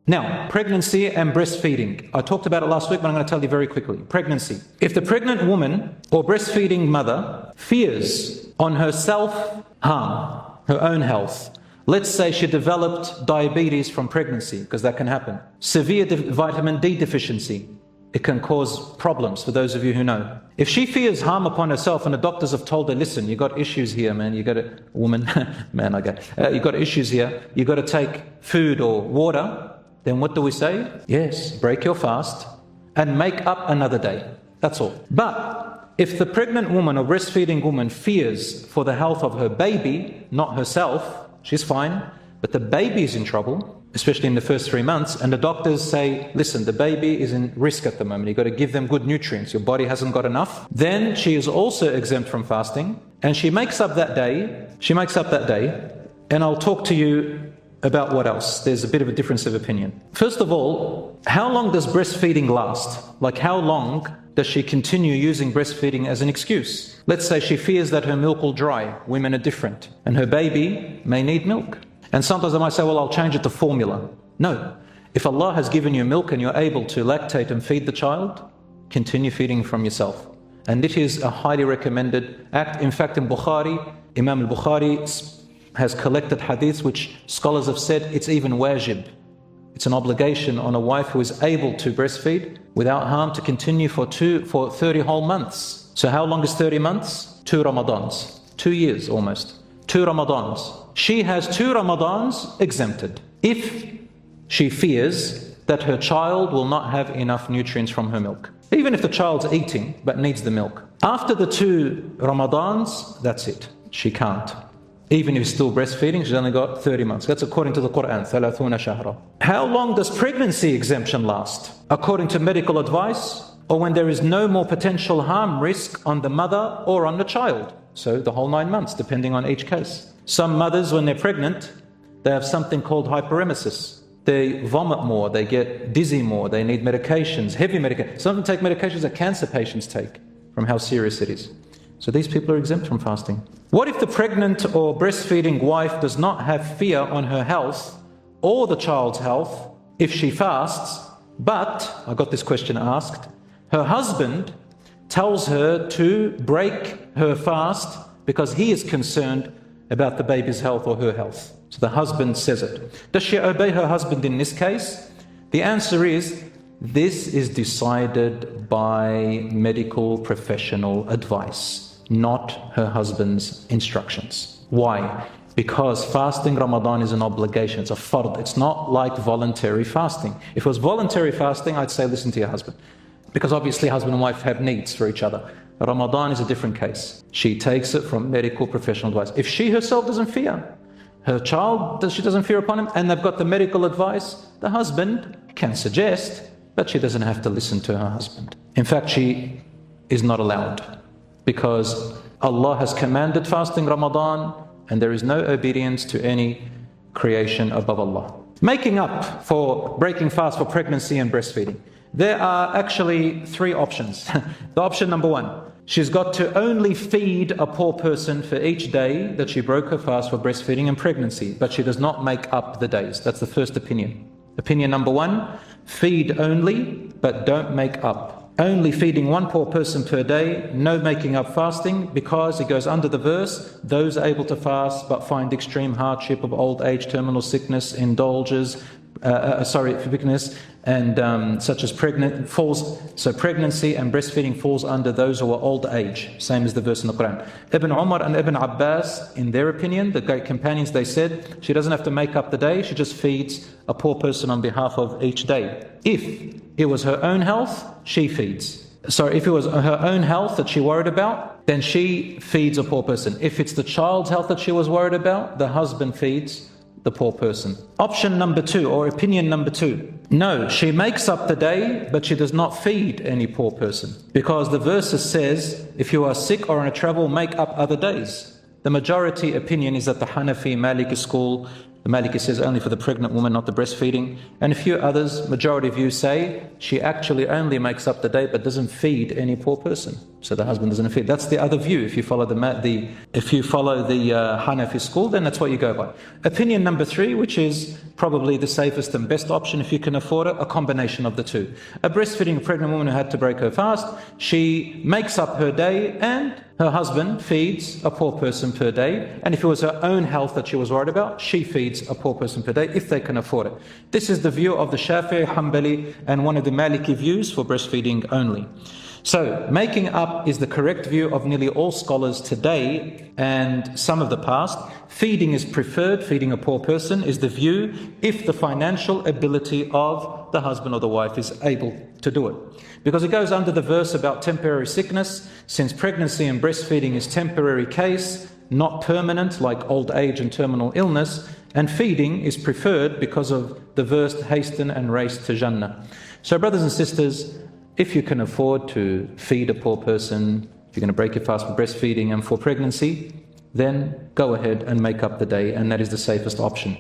Now, pregnancy and breastfeeding. I talked about it last week, but I'm going to tell you very quickly. Pregnancy. If the pregnant woman or breastfeeding mother fears on herself harm, her own health, let's say she developed diabetes from pregnancy, because that can happen. Severe vitamin D deficiency. It can cause problems for those of you who know. If she fears harm upon herself and the doctors have told her, listen, you got issues here, man, you got a woman, man, you got issues here, you got to take food or water, then what do we say? Yes, break your fast and make up another day. That's all. But if the pregnant woman or breastfeeding woman fears for the health of her baby, not herself, she's fine, but the baby is in trouble, especially in the first 3 months, and the doctors say, listen, the baby is in risk at the moment, you've got to give them good nutrients, your body hasn't got enough, then she is also exempt from fasting, and she makes up that day, and I'll talk to you about what else. There's a bit of a difference of opinion. First of all, how long does breastfeeding last? Like, how long does she continue using breastfeeding as an excuse? Let's say she fears that her milk will dry. Women are different, and her baby may need milk. And sometimes I might say, well, I'll change it to formula. No. If Allah has given you milk and you're able to lactate and feed the child, continue feeding from yourself. And it is a highly recommended act. In fact, in Bukhari, Imam al-Bukhari has collected hadiths which scholars have said it's even wajib. It's an obligation on a wife who is able to breastfeed without harm to continue for 30 whole months. So how long is 30 months? 2 Ramadans. 2 years almost. 2 Ramadans. She has 2 Ramadans exempted if she fears that her child will not have enough nutrients from her milk. Even if the child's eating but needs the milk. After the 2 Ramadans, that's it. She can't. Even if she's still breastfeeding, she's only got 30 months. That's according to the Quran, 30 shahra. How long does pregnancy exemption last? According to medical advice, or when there is no more potential harm risk on the mother or on the child. So the whole 9 months, depending on each case. Some mothers, when they're pregnant, they have something called hyperemesis. They vomit more, they get dizzy more, they need medications, heavy medications. Some of them take medications that cancer patients take, from how serious it is. So these people are exempt from fasting. What if the pregnant or breastfeeding wife does not have fear on her health or the child's health if she fasts, but, I got this question asked, her husband tells her to break her fast because he is concerned about the baby's health or her health. So the husband says it. Does she obey her husband in this case? The answer is, this is decided by medical professional advice, not her husband's instructions. Why? Because fasting Ramadan is an obligation, it's a fard. It's not like voluntary fasting. If it was voluntary fasting, I'd say listen to your husband. Because obviously husband and wife have needs for each other. Ramadan is a different case. She takes it from medical professional advice. If she herself doesn't fear, her child, she doesn't fear upon him, and they've got the medical advice, the husband can suggest, but she doesn't have to listen to her husband. In fact, she is not allowed, because Allah has commanded fasting Ramadan, and there is no obedience to any creation above Allah. Making up for breaking fast for pregnancy and breastfeeding. There are actually 3 options. The option number 1, she's got to only feed a poor person for each day that she broke her fast for breastfeeding and pregnancy, but she does not make up the days. That's the first opinion. Opinion number 1, feed only, but don't make up. Only feeding 1 poor person per day, no making up fasting, because it goes under the verse, those able to fast but find extreme hardship of old age, terminal sickness, indulges, sickness, and such as pregnancy and breastfeeding falls under those who are old age, same as the verse in the Quran. Ibn Umar and Ibn Abbas, in their opinion, the great companions, they said she doesn't have to make up the day, she just feeds a poor person on behalf of each day. If it was her own health, she feeds. If it was her own health that she worried about, then she feeds a poor person. If it's the child's health that she was worried about, the husband feeds the poor person. Option number 2, or opinion number 2. No, she makes up the day, but she does not feed any poor person. Because the verse says, if you are sick or on a travel, make up other days. The majority opinion is that the Hanafi, Maliki school, the Maliki says only for the pregnant woman, not the breastfeeding. And a few others, majority of you say, she actually only makes up the day, but doesn't feed any poor person. so the husband doesn't feed. That's the other view. If you follow the Hanafi school, then that's what you go by. Opinion number 3, which is probably the safest and best option if you can afford it, a combination of the two. A breastfeeding pregnant woman who had to break her fast, she makes up her day and her husband feeds a poor person per day. And if it was her own health that she was worried about, she feeds a poor person per day if they can afford it. This is the view of the Shafi'i, Hanbali, and one of the Maliki views for breastfeeding only. So, making up is the correct view of nearly all scholars today and some of the past. Feeding is preferred, feeding a poor person is the view if the financial ability of the husband or the wife is able to do it. Because it goes under the verse about temporary sickness, since pregnancy and breastfeeding is temporary case, not permanent like old age and terminal illness, and feeding is preferred because of the verse, hasten and race to Jannah. So brothers and sisters, if you can afford to feed a poor person, if you're going to break your fast for breastfeeding and for pregnancy, then go ahead and make up the day, and that is the safest option.